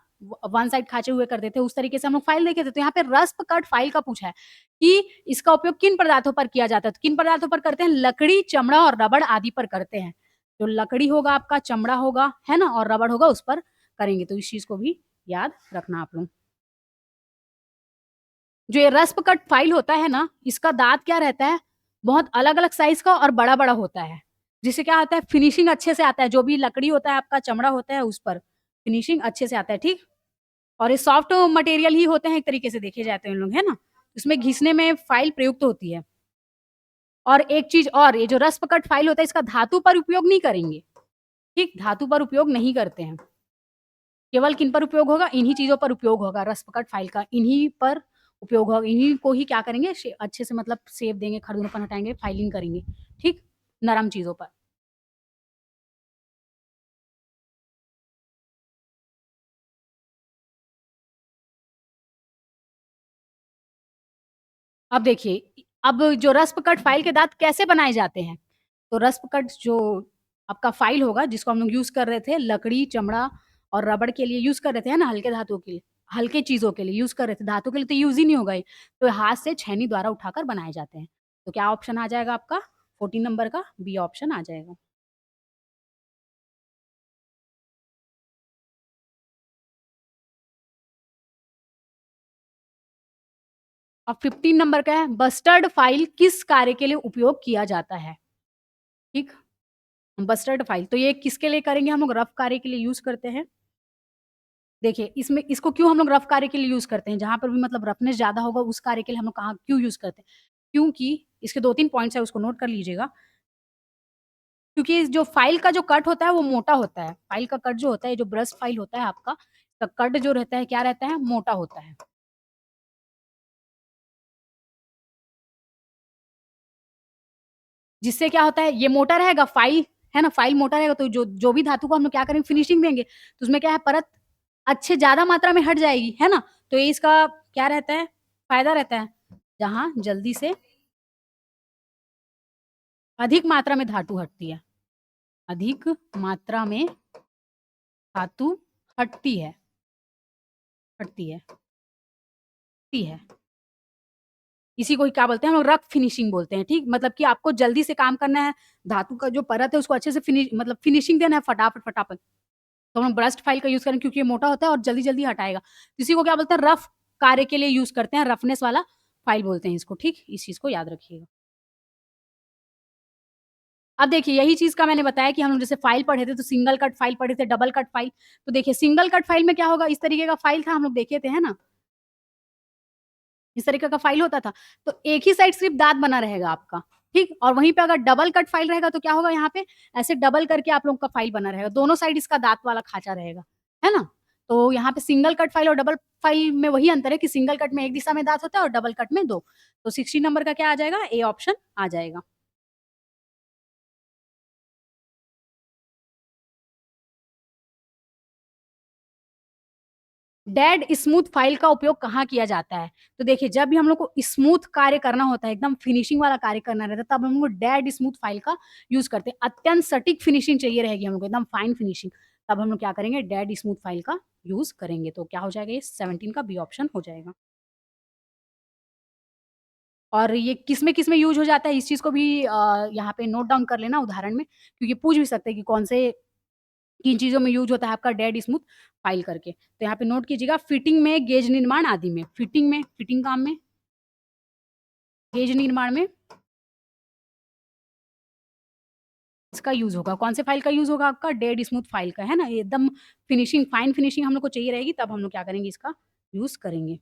1 साइड खाचे हुए करते थे, उस तरीके से हम लोग फाइल देखे थे। तो यहाँ पे रस्प कट फाइल का पूछा है कि इसका उपयोग किन पदार्थों पर किया जाता है। तो किन पदार्थों पर करते हैं, लकड़ी, चमड़ा और रबड़ आदि पर करते हैं। जो लकड़ी होगा आपका, चमड़ा होगा, है ना, और रबड़ होगा, उस पर करेंगे। तो इस चीज को भी याद रखना आप लोग। जो ये रस्प कट फाइल होता है ना, इसका दांत क्या रहता है, बहुत अलग अलग साइज का और बड़ा बड़ा होता है, जिससे क्या होता है फिनिशिंग अच्छे से आता है। जो भी लकड़ी होता है आपका, चमड़ा होता है, उस पर फिनिशिंग अच्छे से आता है, ठीक। और ये सॉफ्ट मटेरियल ही होते हैं एक तरीके से देखे जाते हैं लोग, है ना। इसमें घिसने में फाइल प्रयुक्त होती है। और एक चीज और, ये जो रस्प कट फाइल होता है इसका धातु पर उपयोग नहीं करेंगे, ठीक। धातु पर उपयोग नहीं करते हैं। केवल किन पर उपयोग होगा, इन्हीं चीजों पर उपयोग होगा रस्प कट फाइल का, इन्हीं पर उपयोग होगा, इन्हीं को ही क्या करेंगे अच्छे से, मतलब सेव देंगे, खरदूरपन हटाएंगे, फाइलिंग करेंगे, ठीक, नरम चीजों पर। अब देखिए, अब जो रस्प कट फाइल के दांत कैसे बनाए जाते हैं, तो रस्प कट जो आपका फाइल होगा, जिसको हम लोग यूज कर रहे थे लकड़ी, चमड़ा और रबड़ के लिए यूज कर रहे थे, है ना, हल्के धातुओं के लिए, हल्के चीजों के लिए यूज कर रहे थे, धातु के लिए तो यूज ही नहीं होगा ये। तो हाथ से छेनी द्वारा उठाकर बनाए जाते हैं। तो क्या ऑप्शन आ जाएगा आपका 14 नंबर का, बी ऑप्शन आ जाएगा। अब 15 नंबर का है, बस्टर्ड फाइल किस कार्य के लिए उपयोग किया जाता है, ठीक। बस्टर्ड फाइल, तो ये किसके लिए करेंगे हम लोग, रफ कार्य के लिए यूज करते हैं। देखिए इसमें, इसको क्यों हम लोग रफ कार्य के लिए यूज करते हैं, जहां पर भी मतलब रफनेस ज्यादा होगा उस कार्य के लिए हम लोग कहाँ क्यों यूज करते हैं, क्योंकि इसके 2-3 पॉइंट्स है, उसको नोट कर लीजिएगा। क्योंकि जो फाइल का जो कट होता है वो मोटा होता है, फाइल का कट जो होता है, जो ब्रश फाइल होता है आपका, तो कट जो रहता है क्या रहता है, मोटा होता है। जिससे क्या होता है, ये मोटा रहेगा फाइल, है ना, फाइल मोटा रहेगा, तो जो जो भी धातु को हम लोग क्या करेंगे, फिनिशिंग देंगे, तो उसमें क्या है, परत अच्छे ज्यादा मात्रा में हट जाएगी, है ना। तो ये इसका क्या रहता है, फायदा रहता है, जहां जल्दी से अधिक मात्रा में धातु हटती है, अधिक मात्रा में धातु हटती है, हटती है, हटती है। इसी को क्या बोलते हैं हम लोग, रफ फिनिशिंग बोलते हैं, ठीक। मतलब कि आपको जल्दी से काम करना है, धातु का जो परत है उसको अच्छे से मतलब फिनिशिंग देना है, फटाफट फटाफट। तो हम ब्रस्ट फाइल का यूज करें क्योंकि ये मोटा होता है और जल्दी जल्दी हटाएगा। इसी को क्या बोलते हैं, रफ कार्य के लिए यूज करते हैं, रफनेस वाला फाइल बोलते हैं इसको, ठीक। इस चीज को याद रखिएगा। अब देखिए यही चीज का मैंने बताया कि हम लोग जैसे फाइल पढ़े थे, तो सिंगल कट फाइल पढ़े थे, डबल कट फाइल। तो देखिए सिंगल कट फाइल में क्या होगा, इस तरीके का फाइल था, हम लोग देखे थे, है ना, इस तरीके का फाइल होता था। तो एक ही साइड सिर्फ दांत बना रहेगा आपका, ठीक। और वहीं पे अगर डबल कट फाइल रहेगा तो क्या होगा, यहाँ पे ऐसे डबल करके आप लोगों का फाइल बना रहेगा, दोनों साइड इसका दांत वाला खांचा रहेगा, है ना। तो यहाँ पे सिंगल कट फाइल और डबल फाइल में वही अंतर है कि सिंगल कट में एक दिशा में दांत होता है और डबल कट में 2। तो 16 नंबर का क्या आ जाएगा? ए ऑप्शन आ जाएगा। डेड स्मूथ फाइल का उपयोग कहाँ किया जाता है? तो देखिए, जब भी हम लोग को स्मूथ कार्य करना होता है, एकदम फिनिशिंग वाला कार्य करना रहता है, तब हम लोग डेड स्मूथ फाइल का यूज़ करते हैं। अत्यंत सटीक फिनिशिंग चाहिए रहेगी हम लोग को, एकदम फाइन फिनिशिंग, तब हम लोग क्या करेंगे? डेड स्मूथ फाइल का यूज़ करेंगे। तो क्या हो जाएगा ये? 17 का बी ऑप्शन हो जाएगा। और ये किसमें-किसमें यूज़ हो जाता है, इस चीज़ को भी यहाँ पे नोट डाउन कर लेना उदाहरण में, क्योंकि पूछ भी सकते हैं कि कौन से किन चीज़ों में यूज़ होता है आपका डेड स्मूथ फाइल करके। तो यहाँ पे नोट कीजिएगा, फिटिंग में, गेज निर्माण आदि में। फिटिंग में, फिटिंग काम में, गेज निर्माण में इसका यूज़ होगा। कौन से फाइल का यूज़ होगा आपका? डेड स्मूथ फाइल का, है ना? एकदम फिनिशिंग, फाइन फिनिशिंग हम लोग को चाहिए रहेगी, तब हम लोग क्या करेंगे? इसका यूज़ करेंगे।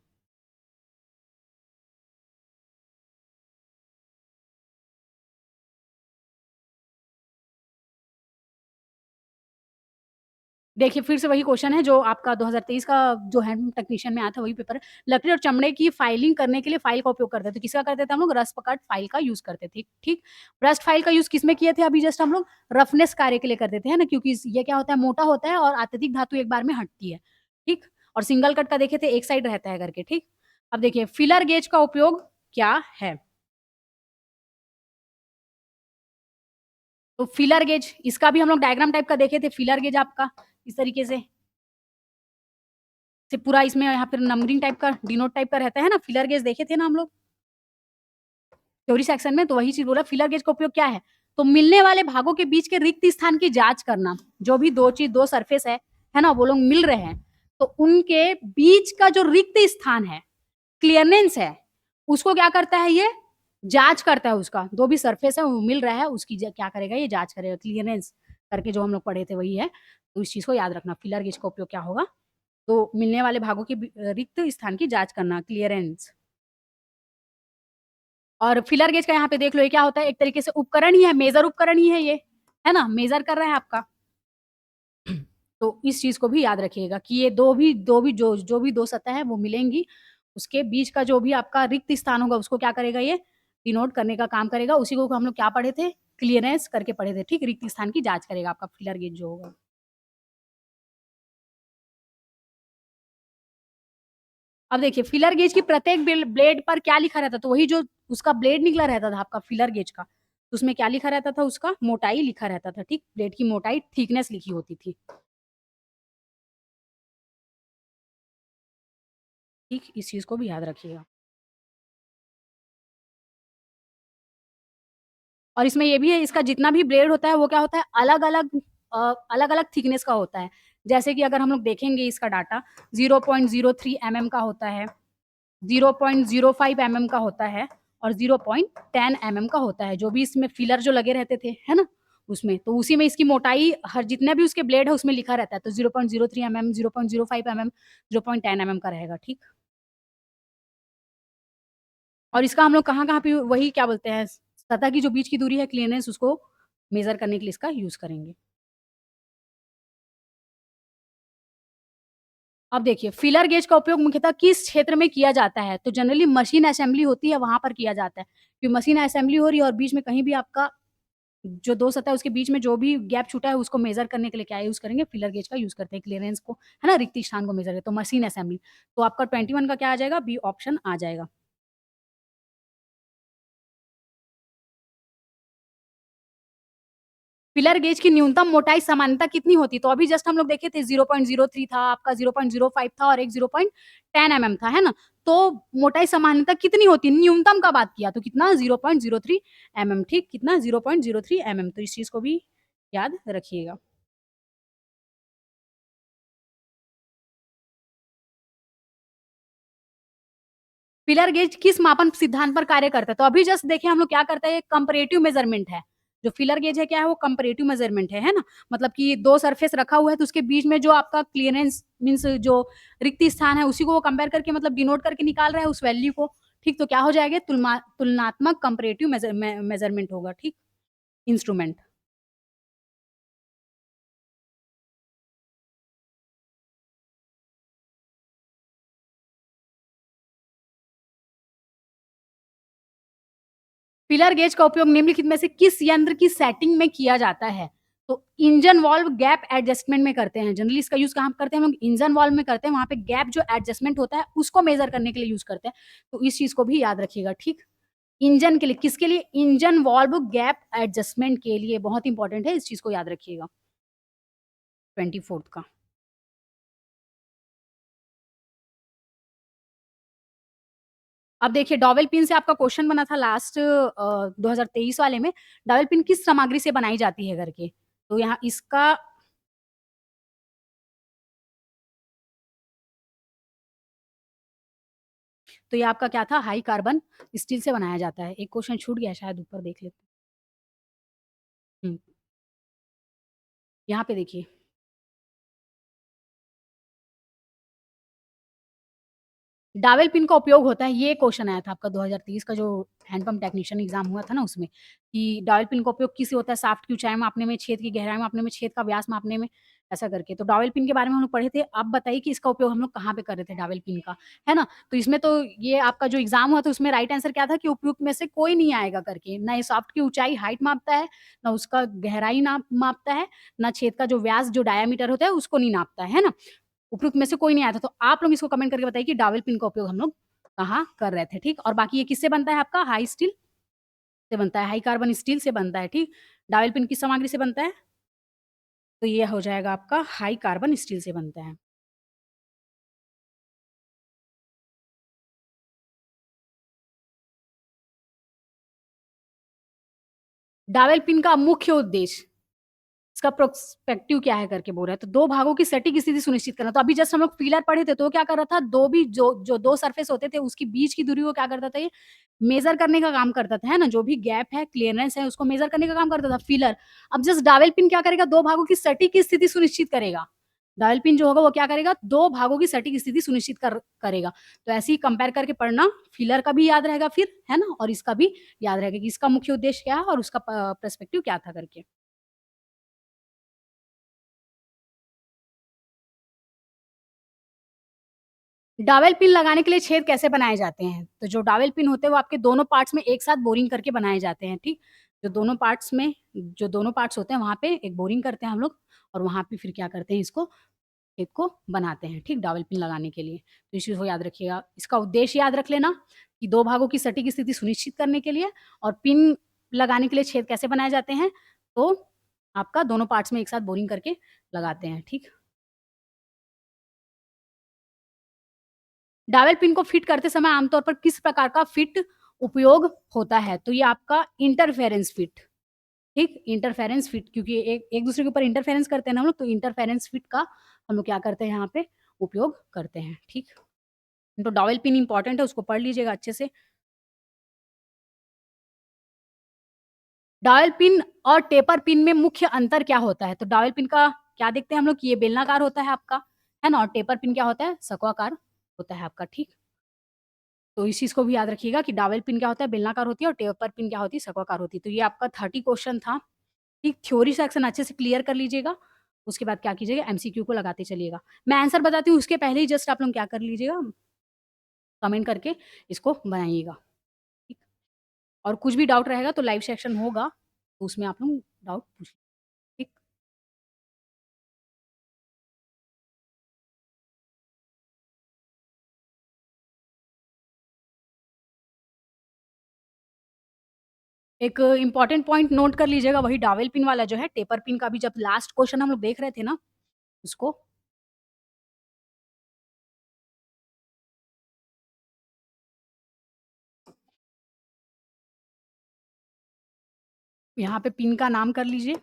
देखिए, फिर से वही क्वेश्चन है जो आपका 2023 का जो हैंड टेक्नीशियन में आया था, वही पेपर है। लकड़ी और चमड़े की फाइलिंग करने के लिए फाइल का उपयोग करते थे। किसका करते थे हम लोग? रस्ट कट फाइल का यूज़ करते थे, ठीक? रस्ट फाइल का यूज़ किसमें किए थे अभी जस्ट हम लोग? रफनेस कार्य के लिए करते थे, है ना? क्योंकि ये क्या होता है, मोटा होता है और अत्यधिक धातु एक बार में हटती है, ठीक? और सिंगल कट का देखे थे, एक साइड रहता है करके, ठीक? अब देखिए, फिलर गेज का उपयोग क्या है? तो फिलर गेज, इसका भी हम लोग डायग्राम टाइप का देखे थे, फिलर गेज आपका इस तरीके से पूरा इसमें यहाँ पे नंबरिंग टाइप का, डिनोट टाइप का रहता है ना, फिलर गेज देखे थे ना हम लोग थ्योरी सेक्शन में, तो वही चीज़ बोला। फिलर गेज का उपयोग क्या है? तो मिलने वाले भागों के बीच के रिक्त स्थान की जाँच करना। जो भी 2 चीज़, 2 सरफेस है ना? वो लोग मिल रहे हैं, तो उनके बीच का जो रिक्त स्थान है, क्लियरेंस है, उसको क्या करता है ये? जाँच करता है उसका। 2 भी सरफेस है, वो मिल रहा है, उसकी क्या करेगा ये? जाँच करेगा। क्लियरेंस करके जो हम लोग पढ़े थे वही है। तो इस चीज़ को याद रखना, फिलर गेज का उपयोग क्या होगा? तो मिलने वाले भागों के रिक्त स्थान की जाँच करना, क्लियरेंस। और फिलर गेज का यहाँ पे देख लो, ये क्या होता है? एक तरीके से उपकरण ही है, मेज़र उपकरण ही है ना? मेज़र कर रहा है आपका। तो इस चीज़ को भी याद रखिएगा कि ये 2 भी जो भी 2 सतह हैं वो मिलेंगी, उसके बीच का जो भी आपका रिक्त स्थान होगा उसको क्या करेगा ये? डिनोट करने का काम करेगा। उसी को हम लोग क्या पढ़े थे? क्लियरेंस करके पढ़े थे, ठीक? रिक्त स्थान की जाँच करेगा आपका फिलर गेज जो होगा। अब देखिए, फिलर गेज की प्रत्येक ब्लेड पर क्या लिखा रहता था? तो वही जो उसका ब्लेड निकला रहता था आपका फिलर गेज का, तो उसमें क्या लिखा रहता था? उसका मोटाई लिखा रहता था, ठीक? ब्लेड की मोटाई, थिकनेस लिखी होती थी, ठीक? इस चीज़ को भी याद रखिएगा। और इसमें ये भी है, इसका जितना भी ब्लेड होता है वो क्या होता है? अलग-अलग थिकनेस का होता है। जैसे कि अगर हम लोग देखेंगे इसका डाटा, 0.03 एमएम का होता है, 0.05 एमएम का होता है और 0.10 एमएम का होता है, जो भी इसमें फिलर जो लगे रहते थे, है ना? उसमें, तो उसी में इसकी मोटाई हर जितने भी उसके ब्लेड है उसमें लिखा रहता है, तो 0.03 एमएम, 0.05 एमएम, 0.10 एमएम का रहेगा, ठीक? और इसका हम लोग कहाँ-कहाँ पे वही क्या बोलते हैं, सतह की जो बीच की दूरी है, क्लीयरेंस, उसको मेज़र करने के लिए इसका यूज़ करेंगे। अब देखिए, फिलर गेज का उपयोग मुख्यतः किस क्षेत्र में किया जाता है? तो जनरली मशीन असेंबली होती है, वहाँ पर किया जाता है। कि मशीन असेंबली हो रही है और बीच में कहीं भी आपका जो 2 सतह है उसके बीच में जो भी गैप छूटा है उसको मेज़र करने के लिए क्या यूज़ करेंगे? फिलर गेज का यूज़ करते हैं, क्लीयरेंस को, है ना? रिक्त स्थान को मेज़र करते हैं, तो मशीन असेंबली। तो आपका 21 का क्या आ जाएगा? बी ऑप्शन आ जाएगा। फिलर गेज की न्यूनतम मोटाई सामान्यतः कितनी होती है? तो अभी जस्ट हम लोग देखे थे 0.03 था, आपका 0.05 था और एक 0.10 एमएम था, है ना? तो मोटाई सामान्यतः कितनी होती है? न्यूनतम का बात किया तो कितना? 0.03 एमएम, ठीक? कितना? 0.03 एमएम, तो इस चीज़ को भी याद रखिएगा। फिलर गेज किस मापन सिद्धांत पर कार्य करता है? तो अभी जस्ट देखिए हम लोग क्या करते हैं, ये कंपैरेटिव मेज़रमेंट है। जो फिलर गेज है क्या है? वो कंपैरेटिव मेज़रमेंट है ना? मतलब कि 2 सरफेस रखा हुआ है तो उसके बीच में जो आपका क्लीयरेंस मीन्स जो रिक्त स्थान है उसी को वो कंपेयर करके मतलब डिनोट करके निकाल रहा है उस वैल्यू को। ठीक, तो क्या हो जाएगा? तुलनात्मक कंपैरेटिव मेज़रमेंट होगा, ठीक? इंस्ट्रूमेंट। फिलर गेज का उपयोग निम्नलिखित में से किस यंत्र की सेटिंग में किया जाता है? तो इंजन वाल्व गैप एडजस्टमेंट में करते हैं। जनरली इसका यूज़ कहाँ पे करते हैं हम लोग? इंजन वाल्व में करते हैं, वहाँ पे गैप जो एडजस्टमेंट होता है, उसको मेज़र करने के लिए यूज़ करते हैं। तो इस चीज़ को भी याद रखिएगा, ठीक? इंजन के लिए, किसके लिए? इंजन वाल्व गैप एडजस्टमेंट के लिए, बहुत इंपॉर्टेंट है, इस चीज़ को याद रखिएगा। 24th का। अब देखिए डॉवेल पिन से आपका क्वेश्चन बना था लास्ट 2023 वाले में, डॉवेल पिन किस सामग्री से बनाई जाती है करके? तो यहाँ इसका तो ये आपका क्या था? हाई कार्बन स्टील से बनाया जाता है। एक क्वेश्चन छूट गया शायद, ऊपर देख लेते हैं। यहाँ पे देखिए, डावेल पिन का उपयोग होता है, ये क्वेश्चन आया था आपका 2023 का जो हैंडपंप टेक्नीशियन एग्जाम हुआ था ना उसमें, कि डावेल पिन का उपयोग किससे होता है? शाफ्ट की ऊंचाई मापने में, छेद की गहराई मापने में, छेद का व्यास मापने में, ऐसा करके। तो डावेल पिन के बारे में हम लोग पढ़े थे। अब बताइए कि इसका उपयोग हम लोग कहाँ पे कर रहे थे डावेल पिन का, है ना? तो इसमें तो ये आपका जो एग्जाम हुआ था उसमें राइट आंसर क्या था कि उपयुक्त में से कोई नहीं आएगा करके। ना ये शाफ्ट की ऊंचाई हाइट मापता है, ना उसका गहराई मापता है, ना छेद का जो व्यास जो डायामीटर होता है उसको नहीं नापता है ना? उपयुक्त में से कोई नहीं आया था। तो आप लोग इसको कमेंट करके बताइए कि डावेल पिन का उपयोग हम लोग कहाँ कर रहे थे, ठीक? और बाकी ये किससे बनता है आपका? हाई स्टील से बनता है, हाई कार्बन स्टील से बनता है, ठीक? डावेल पिन किस सामग्री से बनता है? तो ये हो जाएगा आपका हाई कार्बन स्टील से बनता है। डावेल पिन का मुख्य उद्देश्य, इसका प्रोस्पेक्टिव क्या है करके बोल रहा है, तो 2 भागों की सटीक स्थिति सुनिश्चित करना। तो अभी जस्ट हम लोग फिलर पढ़े थे, तो वो क्या कर रहा था? 2 भी जो 2 सरफेस होते थे, उसकी बीच की दूरी को क्या करता था ये? मेज़र करने का काम करता था, है ना? जो भी गैप है, क्लियरेंस है, उसको मेज़र करने का काम करता था फिलर। अब जस्ट डावेल पिन क्या करेगा? 2 भागों की सटीक स्थिति सुनिश्चित करेगा। डावेल पिन जो होगा वो क्या करेगा? 2 भागों की सटीक स्थिति सुनिश्चित करेगा। तो ऐसे ही कंपेयर करके पढ़ना, फिलर का भी याद रहेगा फिर, है ना? और इसका भी याद रहेगा कि इसका मुख्य उद्देश्य क्या है और उसका पर्सपेक्टिव क्या था करके। डॉवेल पिन लगाने के लिए छेद कैसे बनाए जाते हैं? तो जो डॉवेल पिन होते हैं वो आपके दोनों पार्ट्स में एक साथ बोरिंग करके बनाए जाते हैं, ठीक? जो दोनों पार्ट्स होते हैं वहाँ पे एक बोरिंग करते हैं हम लोग और वहाँ पे फिर क्या करते हैं इसको छेद को बनाते हैं, ठीक? डॉवेल पिन लगाने के लिए। तो इस चीज़ को याद रखिएगा। इसका उद्देश्य याद रख लेना कि 2 भागों की सटीक स्थिति सुनिश्चित करने के लिए और पिन लगाने के लिए छेद कैसे बनाए जाते हैं? तो आपका दोनों पार्ट्स में एक साथ बोरिंग करके लगाते हैं, ठीक? डावेल पिन को फिट करते समय आमतौर पर किस प्रकार का फिट उपयोग होता है? तो ये आपका इंटरफेरेंस फिट, ठीक? इंटरफेरेंस फिट, क्योंकि एक दूसरे के ऊपर इंटरफेरेंस करते हैं ना हम लोग, तो इंटरफेरेंस फिट का हम लोग क्या करते हैं यहाँ पे उपयोग करते हैं, ठीक? तो डावेल पिन इम्पोर्टेंट है, उसको पढ़ लीजिएगा अच्छे से। डायल पिन और टेपर पिन में मुख्य अंतर क्या होता है? तो डायल पिन का क्या देखते हैं हम लोग कि ये बेलनाकार होता है आपका, है ना? और टेपर पिन क्या होता है? स्क्वायर होता है आपका, ठीक? तो इस चीज़ को भी याद रखिएगा कि डावेल पिन क्या होता है? बेलनाकार होती है और टेपर पिन क्या होती है? स्क्वायर होती है। तो ये आपका 30 क्वेश्चन था, ठीक? थ्योरी सेक्शन अच्छे से क्लियर कर लीजिएगा। उसके बाद क्या कीजिएगा? एमसीक्यू को लगाते चलिएगा। मैं आंसर बताती हूँ उसके पहले ही जस्ट आप लोग क्या कर लीजिएगा, कमेंट करके इसको बनाइएगा, ठीक? और कुछ भी डाउट रहेगा तो लाइव सेक्शन होगा, तो उसमें आप लोग डाउट पूछ, ठीक? एक इम्पोर्टेंट पॉइंट नोट कर लीजिएगा, वही डावेल पिन वाला जो है, टेपर पिन का भी जब लास्ट क्वेश्चन हम लोग देख रहे थे ना, उसको यहाँ पे पिन का नाम कर लीजिए।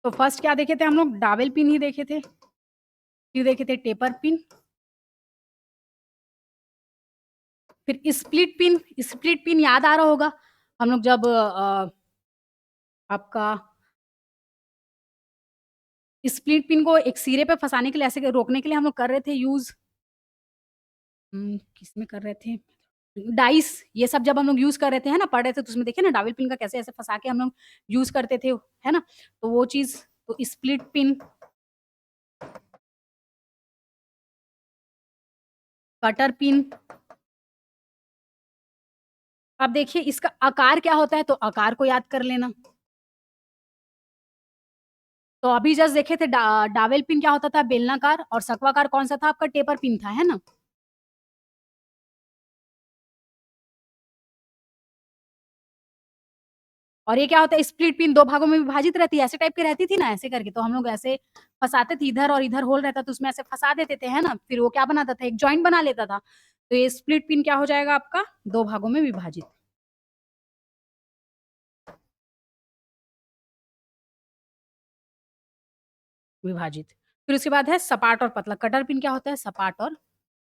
तो फर्स्ट क्या देखे थे हम लोग? डावेल पिन ही देखे थे, फिर देखे थे टेपर पिन, फिर स्प्लिट पिन याद आ रहा होगा, हम लोग जब आपका स्प्लिट पिन को एक सिरे पे फँसाने के लिए, ऐसे रोकने के लिए हम लोग कर रहे थे यूज़, किसमें कर रहे थे? डाइस, ये सब जब हम लोग यूज़ कर रहे थे, है ना? पढ़ रहे थे तो उसमें देखिए ना डावेल पिन का कैसे ऐसे फँसा के हम लोग यूज़ करते थे, है ना? तो वो चीज़, तो स्प्लिट पिन, कटर पिन, अब देखिए इसका आकार क्या होता है, तो आकार को याद कर लेना। तो अभी जस्ट देखे थे डावेल पिन क्या होता था, बेलनाकार, और सक्वाकार कौन सा था आपका, टेपर पिन था, है ना। और ये क्या होता है, स्प्लिट पिन 2 भागों में विभाजित रहती है, ऐसे टाइप की रहती थी ना, ऐसे करके, तो हम लोग ऐसे फँसाते थे, इधर और इधर होल रहता था, तो उसमें ऐसे फँसा देते थे, है ना, फिर वो क्या बनाता था, एक जॉइंट बना लेता था। तो ये स्प्लिट पिन क्या हो जाएगा आपका, 2 भागों में विभाजित। विभाजित। फिर उसके बाद है सपाट और पतला। कटर पिन क्या होता है, सपाट और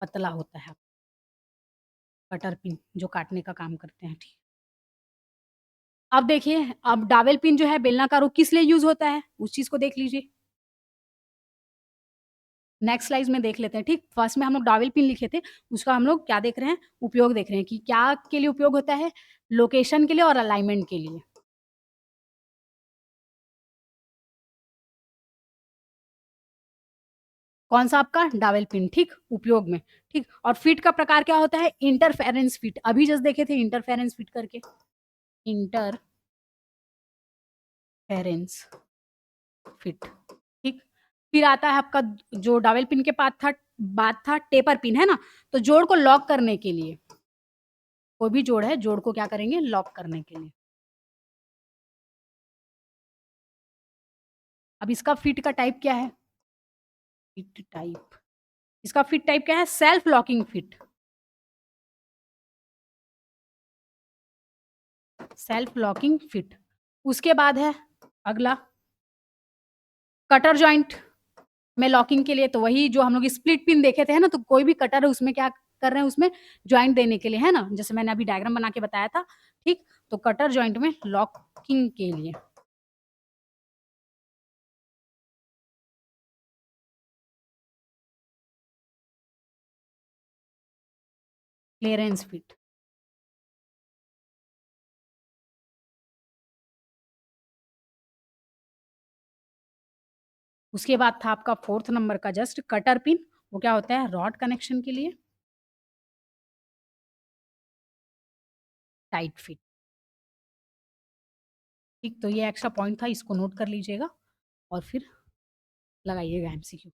पतला होता है। कटर पिन जो काटने का काम करते हैं, ठीक। अब देखिए, अब डावेल पिन जो है बेलनाकार, वो किस लिए यूज़ होता है, उस चीज़ को देख लीजिए। नेक्स्ट स्लाइड में देख लेते हैं, ठीक। फर्स्ट में हम लोग डावेल पिन लिखे थे, उसका हम लोग क्या देख रहे हैं, उपयोग देख रहे हैं कि क्या के लिए उपयोग होता है, लोकेशन के लिए और अलाइनमेंट के लिए। कौन-सा आपका डावेल पिन, ठीक, उपयोग में, ठीक। और फिट का प्रकार क्या होता है, इंटरफेरेंस फिट। अभी जस्ट देखे थे इंटरफेरेंस फिट करके, इंटरफेरेंस फिट, ठीक। फिर आता है आपका जो डावेल पिन के बाद था टेपर पिन, है ना। तो जोड़ को लॉक करने के लिए, कोई भी जोड़ है, जोड़ को क्या करेंगे, लॉक करने के लिए। अब इसका फिट का टाइप क्या है, फिट टाइप, इसका फिट टाइप क्या है, self locking fit, self locking fit. उसके बाद है अगला कटर जॉइंट में लॉकिंग के लिए, तो वही जो हम लोग स्प्लिट पिन देखे थे, है ना, तो कोई भी कटर है उसमें क्या कर रहे हैं, उसमें जॉइंट देने के लिए, है ना, जैसे मैंने अभी डायग्राम बना के बताया था, ठीक। तो कटर जॉइंट में लॉकिंग के लिए क्लीयरेंस फिट। उसके बाद था आपका 4th नंबर का जस्ट कटर पिन, वो क्या होता है, रॉड कनेक्शन के लिए, टाइट फिट, ठीक। तो ये एक्स्ट्रा पॉइंट था, इसको नोट कर लीजिएगा और फिर लगाइएगा एमसीक्यू।